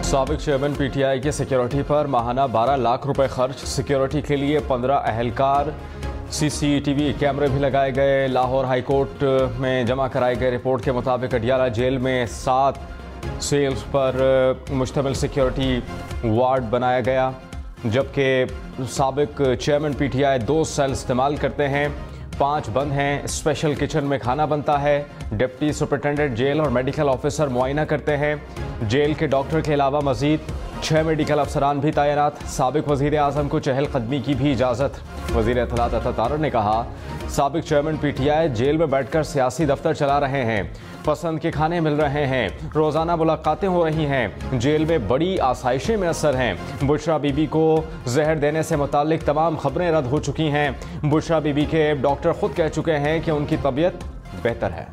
साबिक chairman PTI की security पर माहाना 12 लाख रुपए खर्च। सिक्योरिटी के लिए 15 अहलकार, सीसीटीवी कैमरे भी लगाए गए। लाहौर हाईकोर्ट में जमा कराई गई रिपोर्ट के मुताबिक अडियाला जेल में 7 सेल्स पर मुश्तमिल सिक्योरिटी वार्ड बनाया गया, जबकि साबिक चेयरमैन पीटीआई 2 सेल इस्तेमाल करते हैं, 5 बंद हैं। स्पेशल किचन में खाना बनता है। डिप्टी सुपरिटेंडेंट जेल और मेडिकल ऑफिसर मुआयना करते हैं। जेल के डॉक्टर के अलावा मजीद 6 मेडिकल अफसरान भी तैनात। साबिक वजीर आजम को चहलकदमी की भी इजाज़त। वजीर इत्तलात अता तारर ने कहा, साबिक चेयरमैन पीटीआई जेल में बैठकर सियासी दफ्तर चला रहे हैं, पसंद के खाने मिल रहे हैं, रोज़ाना मुलाकातें हो रही हैं, जेल में बड़ी आसाइशें मैसर हैं। बुशरा बीबी को जहर देने से मुताल्लिक तमाम खबरें रद्द हो चुकी हैं। बुशरा बीबी के डॉक्टर खुद कह चुके हैं कि उनकी तबीयत बेहतर है।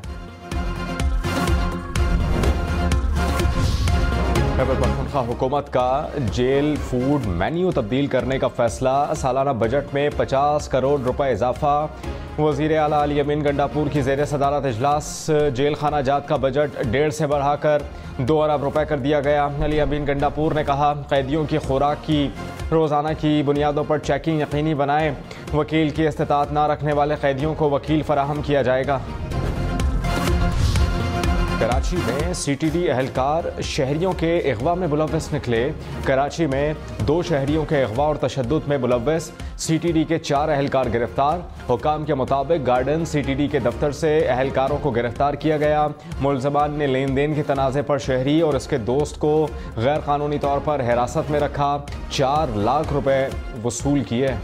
खैबर पख्तूनख्वा हुकूमत का जेल फूड मेन्यू तब्दील करने का फैसला। सालाना बजट में 50 करोड़ रुपए इजाफा। वज़ीर आला अली अमीन गंडापुर की ज़ेर सदारत इजलास। जेल खाना जात का बजट 1.5 से बढ़ाकर 2 अरब रुपए कर दिया गया। अली अमीन गंडापुर ने कहा, कैदियों की खुराक की रोज़ाना की बुनियादों पर चेकिंग यकीनी बनाएं। वकील की इस्तिताअत न रखने वाले कैदियों को वकील फराहम किया जाएगा। कराची में सीटीडी अहलकार शहरियों के अगवा में मुलव्वस निकले। कराची में 2 शहरियों के अगवा और तशद्दुद में मुलव्वस सीटीडी के 4 अहलकार गिरफ्तार। हुकाम के मुताबिक गार्डन सीटीडी के दफ्तर से अहलकारों को गिरफ्तार किया गया। मुलजमान ने लेन देन के तनाज़े पर शहरी और उसके दोस्त को गैर कानूनी तौर पर हिरासत में रखा। 4 लाख रुपए वसूल किए।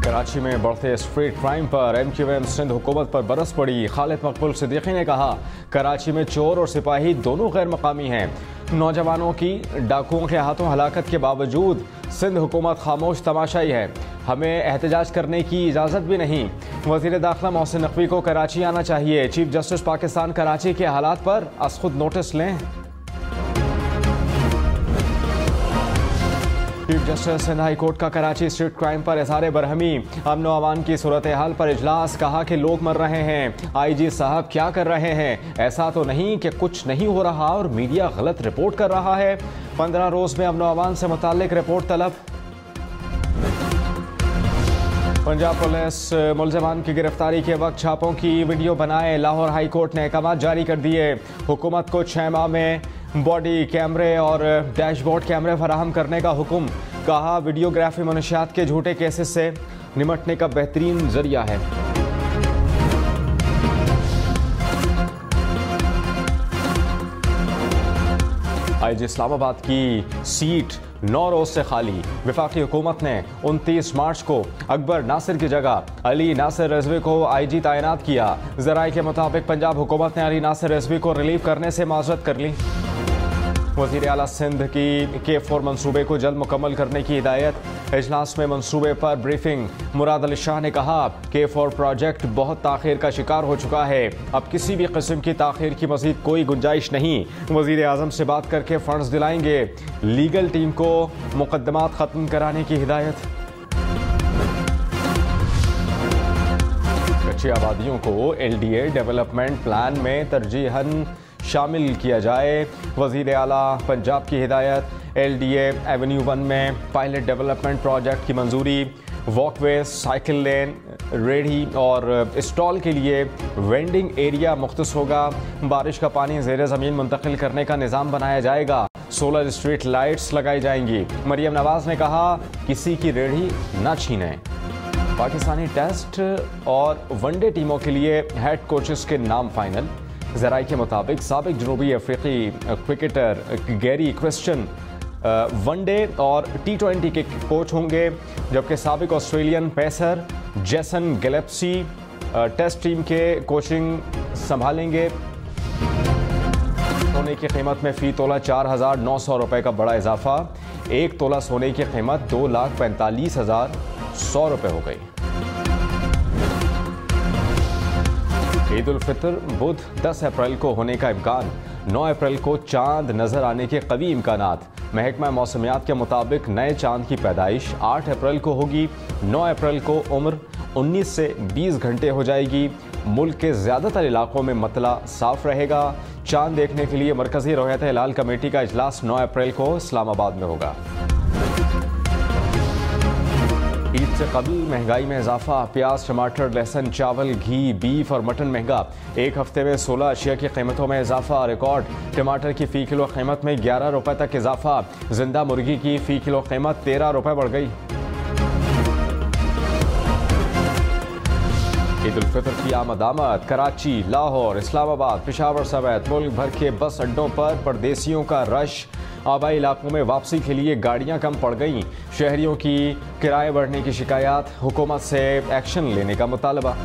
कराची में बढ़ते स्ट्रीट क्राइम पर MQM सिंध हुकूमत पर बरस पड़ी। खालिद मकबूल सिद्दीकी ने कहा, कराची में चोर और सिपाही दोनों गैर मकामी हैं। नौजवानों की डाकुओं के हाथों हलाकत के बावजूद सिंध हुकूमत खामोश तमाशाई है। हमें एहतजाज करने की इजाज़त भी नहीं। वज़ीर दाखिला मोहसिन नकवी को कराची आना चाहिए। चीफ जस्टिस पाकिस्तान कराची के हालात पर अस खुद नोटिस लें। Chief justice Sindh high court का कराची स्ट्रीट क्राइम पर इज़हार बरहमी। अमन व अमान की सूरत हाल पर इजलास। कहा कि लोग मर रहे हैं, IG साहब क्या कर रहे हैं? ऐसा तो नहीं कि कुछ नहीं हो रहा और मीडिया गलत रिपोर्ट कर रहा है। 15 रोज़ में अमन व अमान से मुताल्लिक रिपोर्ट तलब। पंजाब पुलिस मुलजमान की गिरफ्तारी के वक्त छापों की वीडियो बनाए। लाहौर हाई कोर्ट ने अहकाम जारी कर दिए। हुकूमत को 6 माह में बॉडी कैमरे और डैशबोर्ड कैमरे फराहम करने का हुक्म। कहा, वीडियोग्राफी मनशियात के झूठे केसेस से निमटने का बेहतरीन जरिया है। IG इस्लामाबाद की सीट 9 रोज से खाली। वफाकी हुकूमत ने 29 मार्च को अकबर नासिर की जगह अली नासिर रिजवी को IG तैनात किया। ज़राए के मुताबिक पंजाब हुकूमत ने अली नासिर रिजवी को रिलीव करने से माजरत कर ली। वज़ीर आला सिंध की K4 मनसूबे को जल्द मुकम्मल करने की हिदायत। इजलास में मनसूबे पर ब्रीफिंग। मुराद अली शाह ने कहा, K4 प्रोजेक्ट बहुत ताख़ीर का शिकार हो चुका है। अब किसी भी किस्म की ताख़ीर की मज़ीद कोई गुंजाइश नहीं। वज़ीर आज़म से बात करके फंड्स दिलाएंगे। लीगल टीम को मुकदमात ख़त्म कराने की हिदायत। कच्ची आबादियों को LDA डेवलपमेंट प्लान में तरजीहन शामिल किया जाए। वज़ीर आला पंजाब की हिदायत। LDA एवेन्यू 1 में पायलट डेवलपमेंट प्रोजेक्ट की मंजूरी। वॉकवे, साइकिल लेन, रेडी और स्टॉल के लिए वेंडिंग एरिया मुख्तस होगा। बारिश का पानी ज़ेर ज़मीन मुंतकिल करने का निज़ाम बनाया जाएगा। सोलर स्ट्रीट लाइट्स लगाई जाएंगी। मरियम नवाज ने कहा, किसी की रेडी न छीनें। पाकिस्तानी टेस्ट और वनडे टीमों के लिए हेड कोचेस के नाम फाइनल। ज़राए के मुताबिक साबिक जनूबी अफ्रीकी क्रिकेटर गैरी क्रिस्टन वनडे और T20 के कोच होंगे, जबकि साबिक Australian pacer Jason Gillespie test team के कोचिंग संभालेंगे। सोने की कीमत में फ़ी तोला 4,900 रुपये का बड़ा इजाफा। 1 तोला सोने की कीमत 2,45,100 रुपये हो गई। ईद उल फितर बुध 10 अप्रैल को होने का इम्कान। 9 अप्रैल को चांद नजर आने के कवी इम्कानात। महकमा मौसमियात के मुताबिक नए चांद की पैदाइश 8 अप्रैल को होगी। 9 अप्रैल को उम्र 19 से 20 घंटे हो जाएगी। मुल्क के ज़्यादातर इलाकों में मतला साफ रहेगा। चांद देखने के लिए मरकज़ी रोयत हिलाल कमेटी का इजलास 9 अप्रैल को इस्लामाबाद में होगा। ईद से कबल महंगाई में इजाफा, प्याज, टमाटर, लहसुन, चावल, घी, बीफ और मटन महंगा। एक हफ्ते में 16 अशिया की कीमतों में इजाफा, रिकॉर्ड। टमाटर की फ़ी किलो कीमत में 11 रुपये तक इजाफा। जिंदा मुर्गी की फ़ी किलो कीमत 13 रुपये बढ़ गई। ईद उल फितर की आमद कराची, लाहौर, इस्लामाबाद, पेशावर समेत मुल्क भर के बस अड्डों पर परदेसियों का रश। आबाई इलाकों में वापसी के लिए गाड़ियां कम पड़ गईं। शहरियों की किराए बढ़ने की शिकायत, हुकूमत से एक्शन लेने का मुतालबा।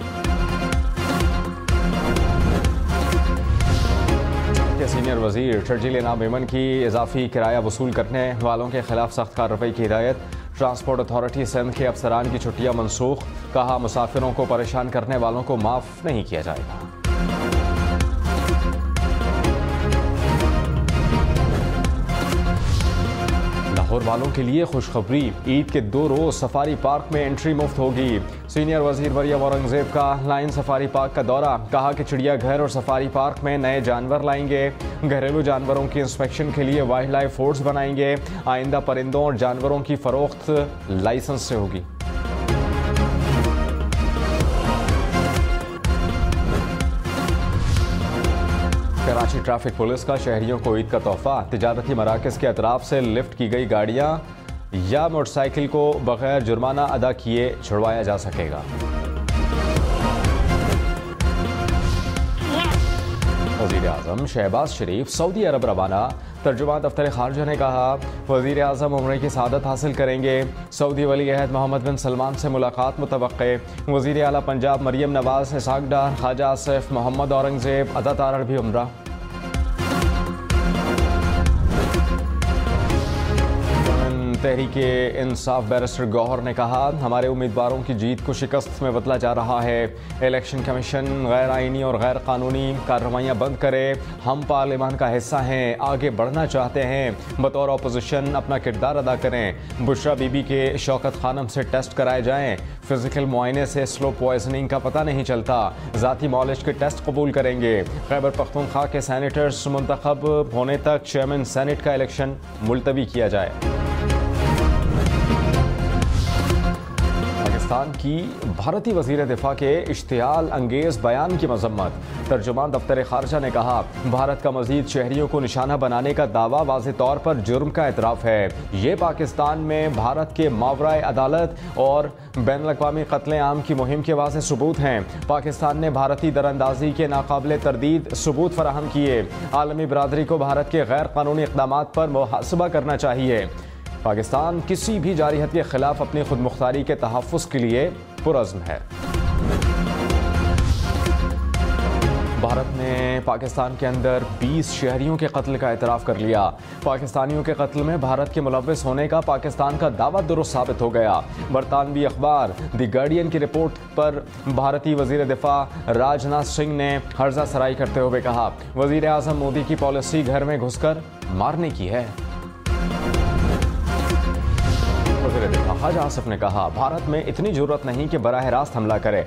सीनियर वजीर शर्जील इनाम मेमन की इजाफी किराया वसूल करने वालों के खिलाफ सख्त कार्रवाई की हिदायत। ट्रांसपोर्ट अथॉरिटी सिंध के अफसरान की छुट्टियां मनसूख, कहा मुसाफिरों को परेशान करने वालों को माफ नहीं किया जाएगा। लाहौर वालों के लिए खुशखबरी, ईद के 2 रोज सफारी पार्क में एंट्री मुफ्त होगी। सीनियर वजीर मरियम औरंगजेब का लाइन सफारी पार्क का दौरा, कहा कि चिड़ियाघर और सफारी पार्क में नए जानवर लाएंगे। घरेलू जानवरों की इंस्पेक्शन के लिए वाइल्ड लाइफ फोर्स बनाएंगे। आइंदा परिंदों और जानवरों की फरोख्त लाइसेंस से होगी। कराची ट्रैफिक पुलिस का शहरियों को ईद का तोहफा, तिजारती मराकज़ के अतराफ से लिफ्ट की गई गाड़ियां या मोटरसाइकिल को बगैर जुर्माना अदा किए छुड़वाया जा सकेगा। वज़ीर आज़म शहबाज शरीफ सऊदी अरब रवाना, तर्जुमान दफ्तर खारजा ने कहा वज़ीर आज़म उम्रे की सआदत हासिल करेंगे। सऊदी वली अहद मोहम्मद बिन सलमान से मुलाकात मुतवक्के। वज़ीर आला पंजाब मरियम नवाज, इसहाक डार, ख्वाजा आसिफ, मोहम्मद औरंगजेब, अता तारड़ भी उम्रा। तहरीके इंसाफ बैरिस्टर गौहर ने कहा हमारे उम्मीदवारों की जीत को शिकस्त में बदला जा रहा है। इलेक्शन कमीशन गैर आइनी और गैर कानूनी कार्रवाइयाँ बंद करे। हम पार्लियामान का हिस्सा हैं, आगे बढ़ना चाहते हैं। बतौर अपोजिशन अपना किरदार अदा करें। बुशरा बीबी के शौकत खानम से टेस्ट कराए जाएँ। फिजिकल मुआयने से स्लो पॉइजनिंग का पता नहीं चलता। ज़ाती मॉलिज के टेस्ट कबूल करेंगे। खैबर पख्तूनख्वा के सैनिटर्स मुंतखब होने तक चेयरमैन सेनेट का इलेक्शन मुलतवी किया जाए। पाकिस्तान की भारतीय वज़ीर दिफा के इश्तियाल अंगेज बयान की मजम्मत। तर्जुमान दफ्तर खारजा ने कहा भारत का मजीद शहरियों को निशाना बनाने का दावा वाज़े तौर पर जुर्म का एतराफ़ है। ये पाकिस्तान में भारत के मावराए अदालत और बैनुल-अक़वामी क़त्ल-ए-आम की मुहिम के वाज़े सबूत हैं। पाकिस्तान ने भारतीय दरअंदाजी के नाकाबिले तरदीद सबूत फराहम किए। आलमी बरादरी को भारत के गैर कानूनी इक़दामात पर मुहासबा करना चाहिए। पाकिस्तान किसी भी जारियत के खिलाफ अपनी खुद मुख्तारी के तहफ़्फ़ुज़ के लिए पुरज़्म है। भारत ने पाकिस्तान के अंदर 20 शहरियों के कत्ल का एतराफ़ कर लिया। पाकिस्तानियों के कत्ल में भारत के मुलव्विस होने का पाकिस्तान का दावा दुरुस्त साबित हो गया। बरतानवी अखबार द गार्डियन की रिपोर्ट पर भारतीय वज़ीर दिफा राजनाथ सिंह ने हर्जा सराई करते हुए कहा वज़ीर आज़म मोदी की पॉलिसी घर में घुसकर मारने की है। ख्वाजा आसिफ ने कहा भारत में इतनी जरूरत नहीं कि बराह रास्त हमला करे।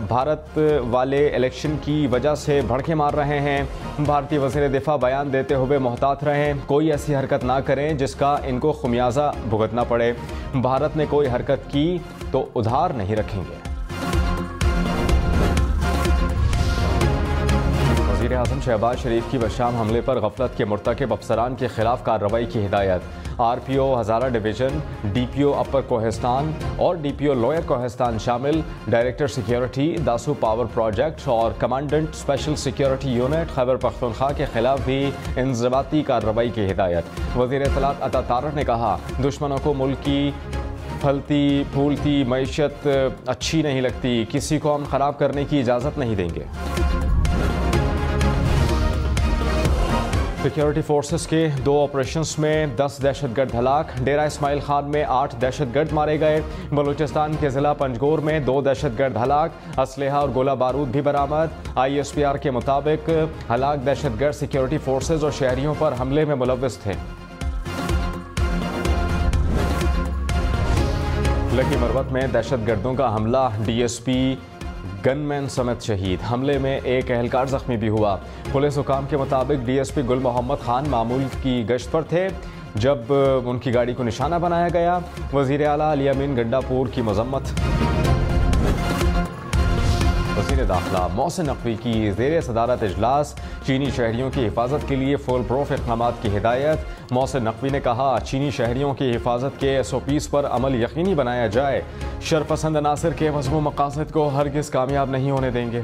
भारत वाले इलेक्शन की वजह से भड़के मार रहे हैं। भारतीय वज़ीर दिफा बयान देते हुए मोहतात रहें, कोई ऐसी हरकत ना करें जिसका इनको खुमियाजा भुगतना पड़े। भारत ने कोई हरकत की तो उधार नहीं रखेंगे। वज़ीर आज़म शहबाज शरीफ की बशाम हमले पर गफलत के मुर्तकिब अफसरान के खिलाफ कार्रवाई की हिदायत। RPO हज़ारा डिवीज़न, DPO अपर कोहिस्तान और DPO लोअर कोहिस्तान शामिल, director security Dasu power project और commandant special security unit Khyber Pakhtunkhwa के खिलाफ भी इंज़बाती कार्रवाई की हिदायत। वज़ीर इत्तलात अता तारड़ ने कहा दुश्मनों को मुल्क की फलती फूलती मईशत अच्छी नहीं लगती, किसी को हम ख़राब करने की इजाज़त नहीं देंगे। सिक्योरिटी फोर्सेस के 2 ऑपरेशंस में 10 दहशतगर्द हलाक। डेरा इस्माइल खान में 8 दहशतगर्द मारे गए। बलूचिस्तान के ज़िला पंजगोर में 2 दहशतगर्द हलाक। असलहा और गोला बारूद भी बरामद। ISPR के मुताबिक हलाक दहशतगर्द सिक्योरिटी फोर्सेस और शहरियों पर हमले में मुलव्विस थे। लकी मरवत में दहशतगर्दों का हमला, DSP गनमैन समेत शहीद। हमले में एक एहलकार जख्मी भी हुआ। पुलिस हुकाम के मुताबिक डीएसपी गुल मोहम्मद खान मामूल की गश्त पर थे जब उनकी गाड़ी को निशाना बनाया गया। वज़ीर आला अली अमीन गंडापुर की मजम्मत। वज़ीर दाखिला मोहसिन नकवी की ज़ेर सदारत इजलास। चीनी शहरियों की हिफाजत के लिए फुल प्रूफ इक़दामात की हिदायत। मोहसिन नकवी ने कहा, चीनी शहरियों की हिफाजत के SOPs पर अमल यकीनी बनाया जाए। शरपसंद अनासर के मज़मूम मकासद को हरगिज़ कामयाब नहीं होने देंगे।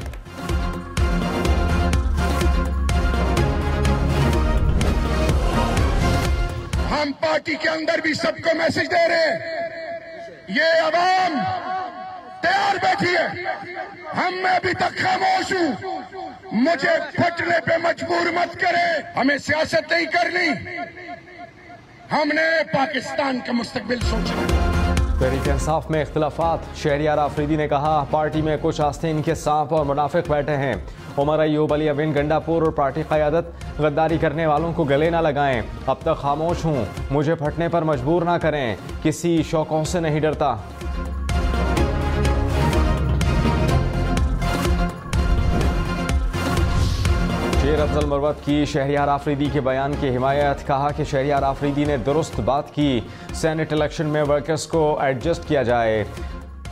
हम पार्टी के अंदर भी सबको मैसेज दे रहे हैं, ये अवाम तैयार बैठी है। हम मैं अभी तक खामोश हूं, मुझे फटने पे मजबूर मत करे। हमें सियासत नहीं करनी, हमने पाकिस्तान का मुस्तकबिल सोचना। तहरीक इंसाफ में इख्तिलाफात। शहरियार आफरीदी ने कहा, पार्टी में कुछ आस्तीन के सांप और मुनाफिक बैठे हैं। उमर अयूब अली अमीन गंडापुर और पार्टी क़यादत गद्दारी करने वालों को गले ना लगाएं। अब तक खामोश हूं, मुझे फटने पर मजबूर ना करें, किसी शौकों से नहीं डरता। शेर अफजल मरवत की शहरियार आफरीदी के बयान की हिमायत। कहा कि शहरियार आफरीदी ने दुरुस्त बात की, सेनेट इलेक्शन में वर्कर्स को एडजस्ट किया जाए।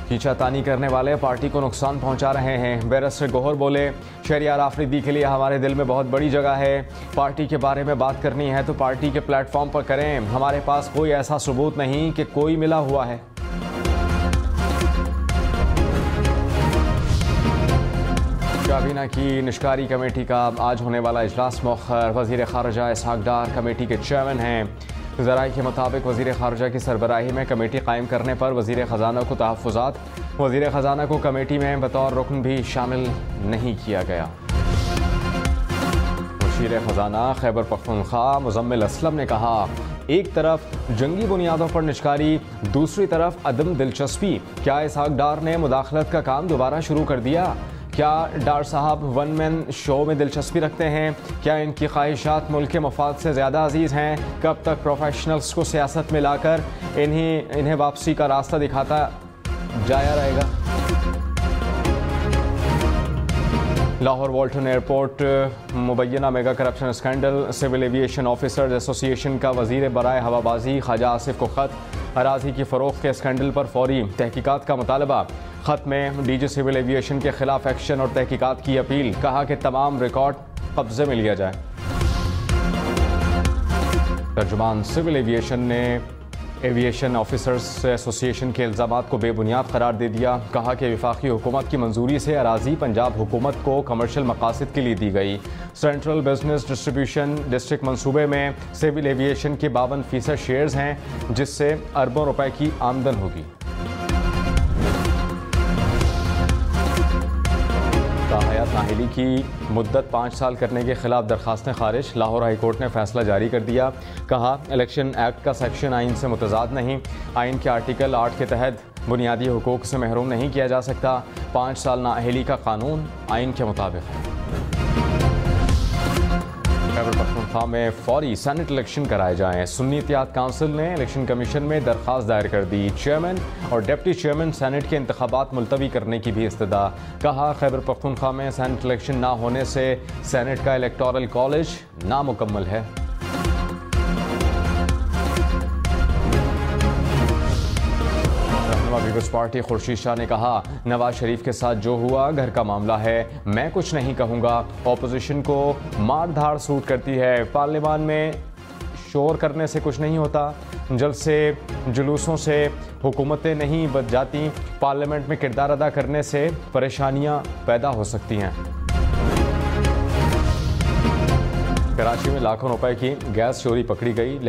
खींचातानी करने वाले पार्टी को नुकसान पहुंचा रहे हैं। बैरिस्टर गौहर बोले, शहरियार आफरीदी के लिए हमारे दिल में बहुत बड़ी जगह है। पार्टी के बारे में बात करनी है तो पार्टी के प्लेटफॉर्म पर करें। हमारे पास कोई ऐसा सबूत नहीं कि कोई मिला हुआ है। काबीना की निष्कारी कमेटी का आज होने वाला इजलास मौखर। वज़ीर ख़ारजा इसहाक डार कमेटी के चेयरमैन हैं। ज़राए के मुताबिक वज़ीर ख़ारजा की सरबराही में कमेटी कायम करने पर वज़ीर ख़जाना को तहफ़्फ़ुज़ात। वज़ीर ख़जाना को कमेटी में बतौर रुकन भी शामिल नहीं किया गया। मुशीर ख़जाना खैबर पख्तूनख्वा मुज़म्मिल असलम ने कहा, एक तरफ जंगी बुनियादों पर निष्कारी, दूसरी तरफ अदम दिलचस्पी। क्या इसहाक डार ने मुदाखलत का काम दोबारा शुरू कर दिया? क्या डार साहब वन मैन शो में दिलचस्पी रखते हैं? क्या इनकी ख्वाहिशात मुल्क के मफाद से ज़्यादा अजीज़ हैं? कब तक प्रोफेशनल्स को सियासत में लाकर इन्हें वापसी का रास्ता दिखाता जाया रहेगा? लाहौर वॉल्टन एयरपोर्ट मुबैना mega corruption scandal. Civil aviation officers association का वज़ीर बराए हवाबाजी ख्वाजा आसिफ को ख़त। अराज़ी की फ़रोख्त के स्कैंडल पर फौरी तहकीकात का मुतालबा। ख़त में डीजी सिविल एविएशन के खिलाफ एक्शन और तहकीकात की अपील। कहा कि तमाम रिकॉर्ड कब्जे में लिया जाए। तर्जुमान सिविल एविएशन ने एविएशन ऑफिसर्स एसोसिएशन के इल्ज़ामात को बेबुनियाद करार दे दिया। कहा कि वफाकी हुकूमत की मंजूरी से अराज़ी पंजाब हुकूमत को कमर्शियल मकासद के लिए दी गई। सेंट्रल बिजनेस डिस्ट्रीब्यूशन डिस्ट्रिक्ट मंसूबे में सिविल एविएशन के 52% शेयर्स हैं, जिससे अरबों रुपए की आमदन होगी। ताहयात नाअहली की मुद्दत 5 साल करने के खिलाफ दरखास्तें खारिज। लाहौर हाई कोर्ट ने फैसला जारी कर दिया। कहा, इलेक्शन एक्ट का सेक्शन आइन से मुतजाद नहीं। आइन के आर्टिकल 8 के तहत बुनियादी हुकूक से महरूम नहीं किया जा सकता। 5 साल नाअहली का कानून आइन के मुताबिक है। खैबर पख्तूनख्वा में फौरी सेनेट इलेक्शन कराए जाएं। सुन्नी इत्तेहाद काउंसिल ने इलेक्शन कमीशन में दरख्वास्त दायर कर दी। चेयरमैन और डिप्टी चेयरमैन सेनेट के इंतखाबात मुलतवी करने की भी इस्तदा। कहा, खैबर पख्तूनख्वा में सेनेट इलेक्शन ना होने से सेनेट का इलेक्टोरल कॉलेज नामुकम्मल है। पीपल्स पार्टी खुर्शीद शाह ने कहा, नवाज शरीफ के साथ जो हुआ घर का मामला है, मैं कुछ नहीं कहूँगा। ऑपोजिशन को मार धाड़ सूट करती है। पार्लियामान में शोर करने से कुछ नहीं होता। जलसे जुलूसों से हुकूमतें नहीं बच जाती। पार्लियामेंट में किरदार अदा करने से परेशानियाँ पैदा हो सकती हैं। कराची में लाखों रुपए की गैस चोरी पकड़ी गई।